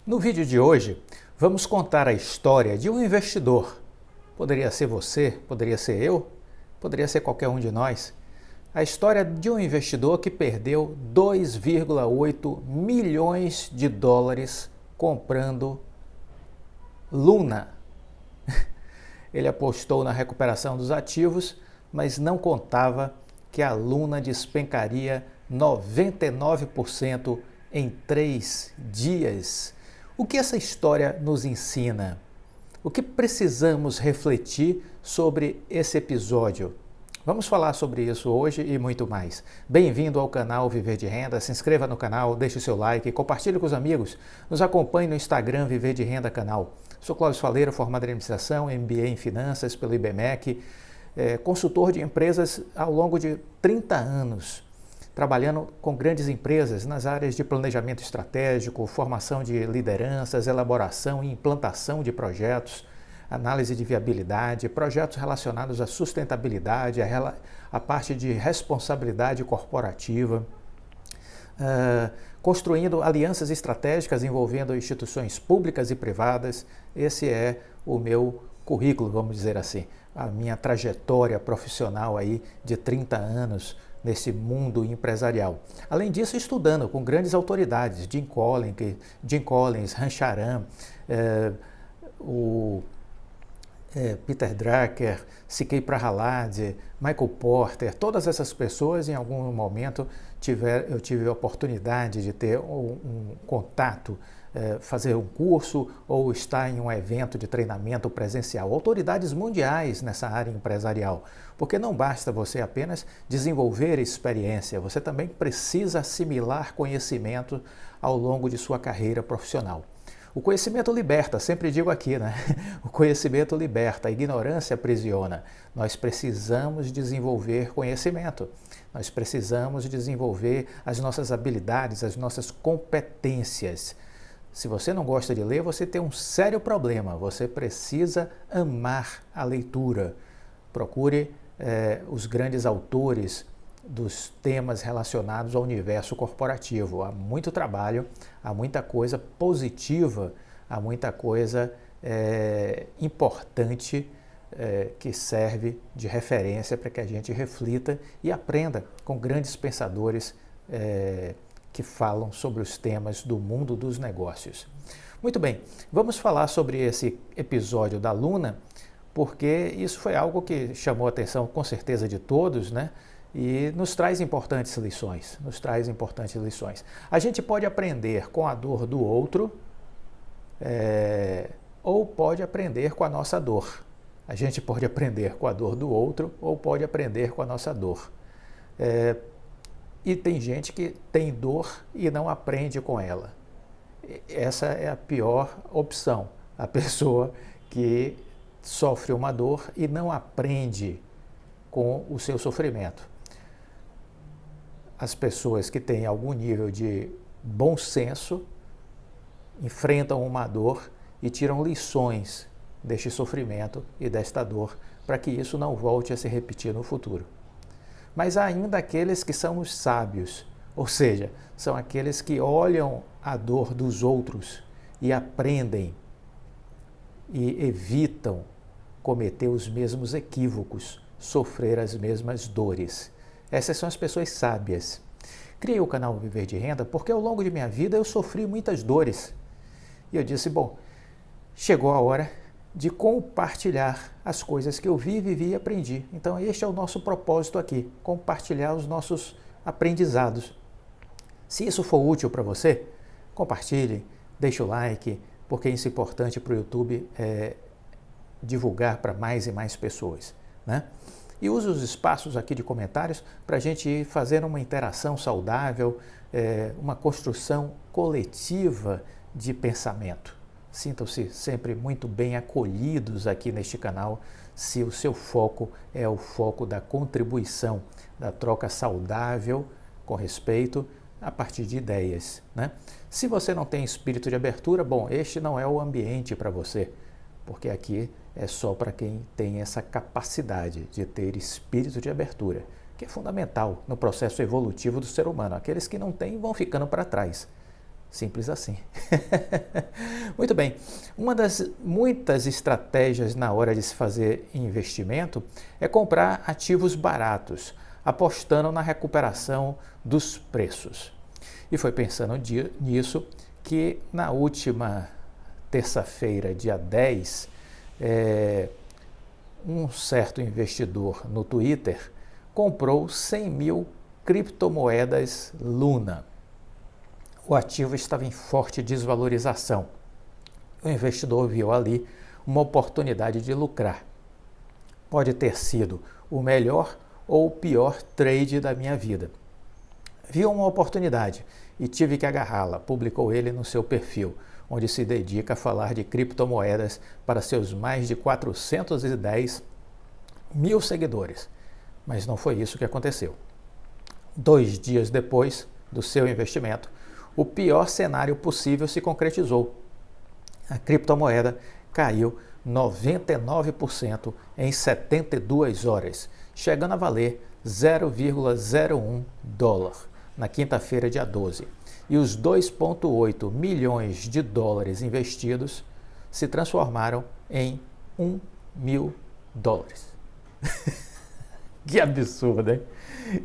No vídeo de hoje, vamos contar a história de um investidor. Poderia ser você, poderia ser eu, poderia ser qualquer um de nós. A história de um investidor que perdeu 2,8 milhões de dólares comprando Luna. Ele apostou na recuperação dos ativos, mas não contava que a Luna despencaria 99% em 3 dias. O que essa história nos ensina? O que precisamos refletir sobre esse episódio? Vamos falar sobre isso hoje e muito mais. Bem-vindo ao canal Viver de Renda, se inscreva no canal, deixe seu like, compartilhe com os amigos, nos acompanhe no Instagram Viver de Renda Canal. Sou Cláudio Faleiro, formado em Administração, MBA em Finanças pelo IBMEC, consultor de empresas ao longo de 30 anos, trabalhando com grandes empresas nas áreas de planejamento estratégico, formação de lideranças, elaboração e implantação de projetos, análise de viabilidade, projetos relacionados à sustentabilidade, a parte de responsabilidade corporativa, construindo alianças estratégicas envolvendo instituições públicas e privadas. Esse é o meu currículo, vamos dizer assim, a minha trajetória profissional aí de 30 anos nesse mundo empresarial. Além disso, estudando com grandes autoridades, Jim Collins, Rancharan, Peter Drucker, C.K. Prahalad, Michael Porter, todas essas pessoas em algum momento eu tive a oportunidade de ter um contato, fazer um curso ou estar em um evento de treinamento presencial. Autoridades mundiais nessa área empresarial, porque não basta você apenas desenvolver experiência, você também precisa assimilar conhecimento ao longo de sua carreira profissional. O conhecimento liberta, sempre digo aqui, né? O conhecimento liberta, a ignorância aprisiona. Nós precisamos desenvolver conhecimento, nós precisamos desenvolver as nossas habilidades, as nossas competências. Se você não gosta de ler, você tem um sério problema, você precisa amar a leitura. Procure os grandes autores dos temas relacionados ao universo corporativo. Há muito trabalho, há muita coisa positiva, há muita coisa importante que serve de referência para que a gente reflita e aprenda com grandes pensadores que falam sobre os temas do mundo dos negócios. Muito bem, vamos falar sobre esse episódio da Luna, porque isso foi algo que chamou a atenção com certeza de todos, né? E nos traz importantes lições, A gente pode aprender com a dor do outro, ou pode aprender com a nossa dor. A gente pode aprender com a dor do outro, ou pode aprender com a nossa dor. E tem gente que tem dor e não aprende com ela. Essa é a pior opção, a pessoa que sofre uma dor e não aprende com o seu sofrimento. As pessoas que têm algum nível de bom senso enfrentam uma dor e tiram lições deste sofrimento e desta dor para que isso não volte a se repetir no futuro. Mas há ainda aqueles que são os sábios, ou seja, são aqueles que olham a dor dos outros e aprendem e evitam cometer os mesmos equívocos, sofrer as mesmas dores. Essas são as pessoas sábias. Criei o canal Viver de Renda porque ao longo de minha vida eu sofri muitas dores. E eu disse, bom, chegou a hora de compartilhar as coisas que eu vivi e aprendi. Então este é o nosso propósito aqui, compartilhar os nossos aprendizados. Se isso for útil para você, compartilhe, deixe o like, porque isso é importante para o YouTube divulgar para mais e mais pessoas, né? E use os espaços aqui de comentários para a gente ir fazendo uma interação saudável, uma construção coletiva de pensamento. Sintam-se sempre muito bem acolhidos aqui neste canal, se o seu foco é o foco da contribuição, da troca saudável com respeito a partir de ideias, né? Se você não tem espírito de abertura, bom, este não é o ambiente para você, porque aqui é só para quem tem essa capacidade de ter espírito de abertura, que é fundamental no processo evolutivo do ser humano. Aqueles que não têm vão ficando para trás. Simples assim. Muito bem. Uma das muitas estratégias na hora de se fazer investimento é comprar ativos baratos, apostando na recuperação dos preços. E foi pensando nisso que na última terça-feira, dia 10, um certo investidor no Twitter comprou 100 mil criptomoedas Luna. O ativo estava em forte desvalorização. O investidor viu ali uma oportunidade de lucrar. Pode ter sido o melhor ou o pior trade da minha vida. Viu uma oportunidade e tive que agarrá-la, publicou ele no seu perfil, onde se dedica a falar de criptomoedas para seus mais de 410 mil seguidores. Mas não foi isso que aconteceu. 2 dias depois do seu investimento, o pior cenário possível se concretizou. A criptomoeda caiu 99% em 72 horas, chegando a valer 0,01 dólar na quinta-feira, dia 12. E os 2,8 milhões de dólares investidos se transformaram em 1 mil dólares. Que absurdo, hein?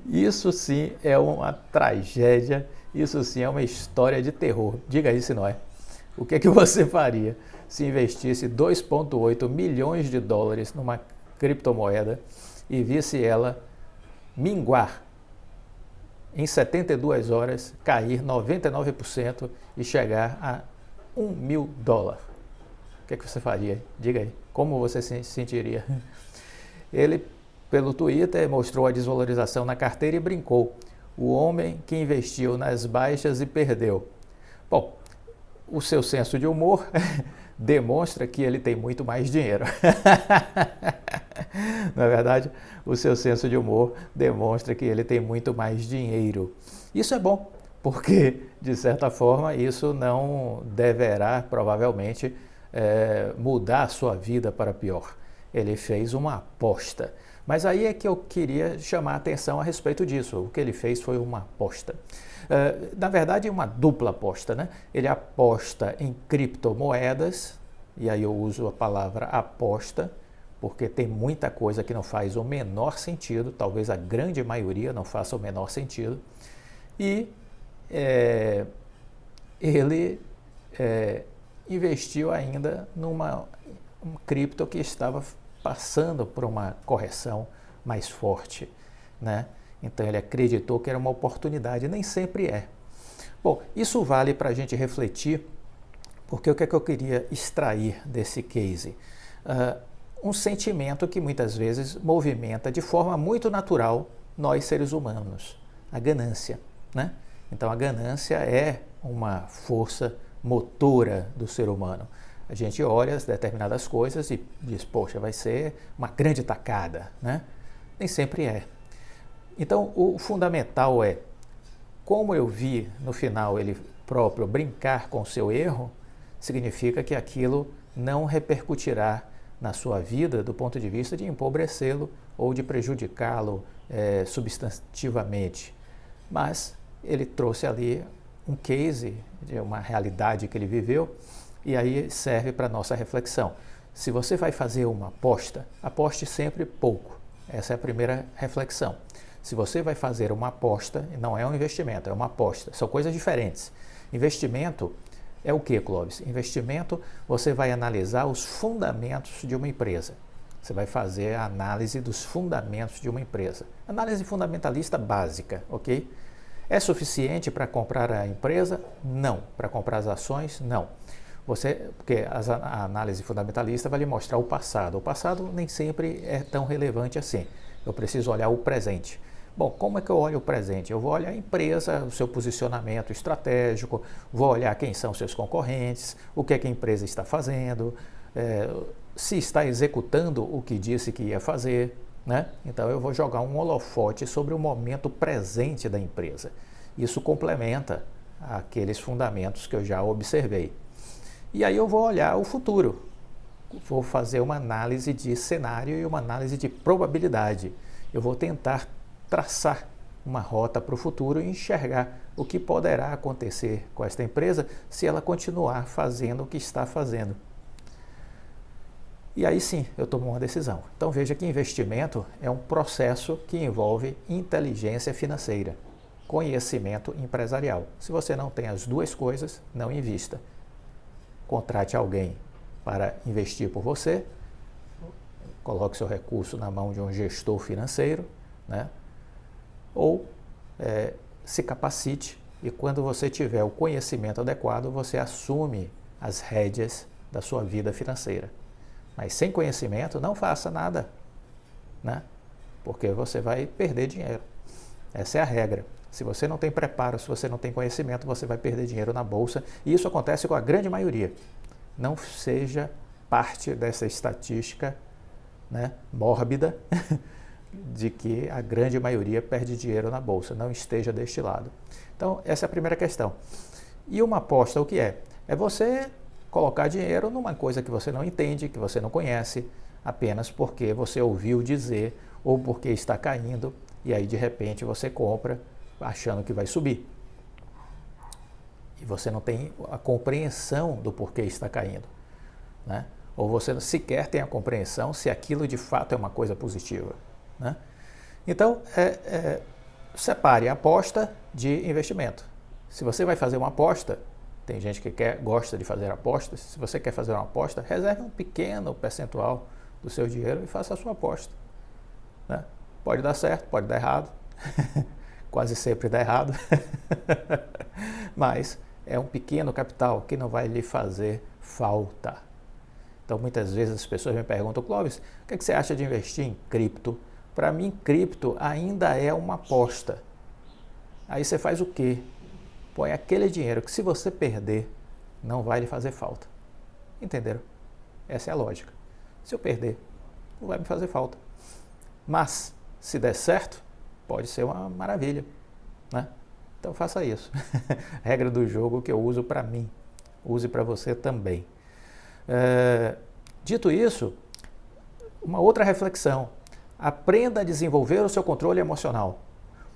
Isso sim é uma tragédia, isso sim é uma história de terror. Diga aí se não é. O que você faria se investisse 2,8 milhões de dólares numa criptomoeda e visse ela minguar em 72 horas, cair 99% e chegar a 1 mil dólares? O que você faria? Diga aí, como você se sentiria? Ele, pelo Twitter, mostrou a desvalorização na carteira e brincou: o homem que investiu nas baixas e perdeu. Bom, o seu senso de humor demonstra que ele tem muito mais dinheiro. Na verdade, o seu senso de humor demonstra que ele tem muito mais dinheiro. Isso é bom, porque, de certa forma, isso não deverá, provavelmente, mudar a sua vida para pior. Ele fez uma aposta. Mas aí é que eu queria chamar a atenção a respeito disso. O que ele fez foi uma aposta. Na verdade, uma dupla aposta, né? Ele aposta em criptomoedas, e aí eu uso a palavra aposta, porque tem muita coisa que não faz o menor sentido, talvez a grande maioria não faça o menor sentido. E ele investiu ainda numa cripto que estava passando por uma correção mais forte, né? Então ele acreditou que era uma oportunidade, nem sempre é. Bom, isso vale para a gente refletir, porque o que é que eu queria extrair desse case? Um sentimento que muitas vezes movimenta de forma muito natural nós seres humanos, a ganância, né? Então a ganância é uma força motora do ser humano. A gente olha determinadas coisas e diz, poxa, vai ser uma grande tacada, né? Nem sempre é. Então, o fundamental é, como eu vi no final ele próprio brincar com o seu erro, significa que aquilo não repercutirá na sua vida do ponto de vista de empobrecê-lo ou de prejudicá-lo substantivamente. Mas ele trouxe ali um case de uma realidade que ele viveu, e aí serve para a nossa reflexão. Se você vai fazer uma aposta, aposte sempre pouco. Essa é a primeira reflexão. Se você vai fazer uma aposta, não é um investimento, é uma aposta. São coisas diferentes. Investimento é o que, Clóvis? Investimento, você vai analisar os fundamentos de uma empresa. Você vai fazer a análise dos fundamentos de uma empresa. Análise fundamentalista básica, ok? É suficiente para comprar a empresa? Não. Para comprar as ações? Não. Porque a análise fundamentalista vai lhe mostrar o passado. O passado nem sempre é tão relevante assim. Eu preciso olhar o presente. Bom, como é que eu olho o presente? Eu vou olhar a empresa, o seu posicionamento estratégico, vou olhar quem são seus concorrentes, o que é que a empresa está fazendo, se está executando o que disse que ia fazer, né? Então eu vou jogar um holofote sobre o momento presente da empresa. Isso complementa aqueles fundamentos que eu já observei. E aí eu vou olhar o futuro, vou fazer uma análise de cenário e uma análise de probabilidade. Eu vou tentar traçar uma rota para o futuro e enxergar o que poderá acontecer com esta empresa se ela continuar fazendo o que está fazendo. E aí sim, eu tomo uma decisão. Então veja que investimento é um processo que envolve inteligência financeira, conhecimento empresarial. Se você não tem as duas coisas, não invista. Contrate alguém para investir por você, coloque seu recurso na mão de um gestor financeiro, né? Ou se capacite e quando você tiver o conhecimento adequado, você assume as rédeas da sua vida financeira. Mas sem conhecimento, não faça nada, né? Porque você vai perder dinheiro. Essa é a regra. Se você não tem preparo, se você não tem conhecimento, você vai perder dinheiro na bolsa. E isso acontece com a grande maioria. Não seja parte dessa estatística, né, mórbida de que a grande maioria perde dinheiro na bolsa. Não esteja deste lado. Então, essa é a primeira questão. E uma aposta, o que é? É você colocar dinheiro numa coisa que você não entende, que você não conhece, apenas porque você ouviu dizer ou porque está caindo, e aí de repente você compra achando que vai subir. E você não tem a compreensão do porquê está caindo, né? Ou você sequer tem a compreensão se aquilo de fato é uma coisa positiva, né? Então, separe a aposta de investimento. Se você vai fazer uma aposta, tem gente que gosta de fazer apostas. Se você quer fazer uma aposta, reserve um pequeno percentual do seu dinheiro e faça a sua aposta, né? Pode dar certo, pode dar errado. Quase sempre dá errado. Mas é um pequeno capital que não vai lhe fazer falta. Então, muitas vezes as pessoas me perguntam: Clóvis, o que você acha de investir em cripto? Para mim, cripto ainda é uma aposta. Aí você faz o quê? Põe aquele dinheiro que, se você perder, não vai lhe fazer falta. Entenderam? Essa é a lógica. Se eu perder, não vai me fazer falta. Mas, se der certo, pode ser uma maravilha, né? Então faça isso. Regra do jogo que eu uso para mim. Use para você também. Dito isso, uma outra reflexão. Aprenda a desenvolver o seu controle emocional.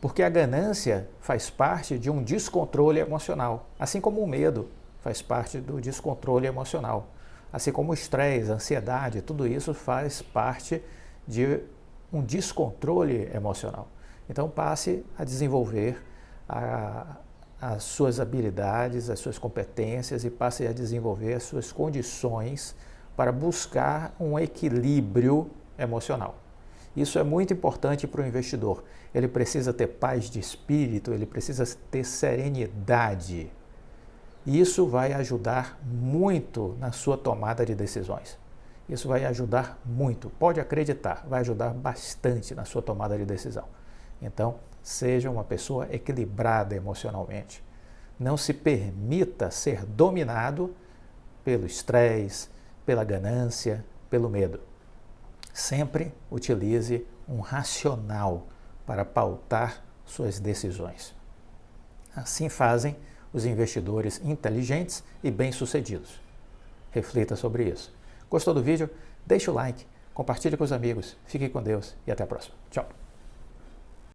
Porque a ganância faz parte de um descontrole emocional, assim como o medo faz parte do descontrole emocional, assim como o estresse, a ansiedade, tudo isso faz parte de um descontrole emocional. Então passe a desenvolver as suas habilidades, as suas competências e passe a desenvolver as suas condições para buscar um equilíbrio emocional. Isso é muito importante para o investidor. Ele precisa ter paz de espírito, ele precisa ter serenidade. E isso vai ajudar muito na sua tomada de decisões. Isso vai ajudar muito, pode acreditar, vai ajudar bastante na sua tomada de decisão. Então, seja uma pessoa equilibrada emocionalmente. Não se permita ser dominado pelo estresse, pela ganância, pelo medo. Sempre utilize um racional para pautar suas decisões. Assim fazem os investidores inteligentes e bem-sucedidos. Reflita sobre isso. Gostou do vídeo? Deixe o like, compartilhe com os amigos. Fique com Deus e até a próxima. Tchau!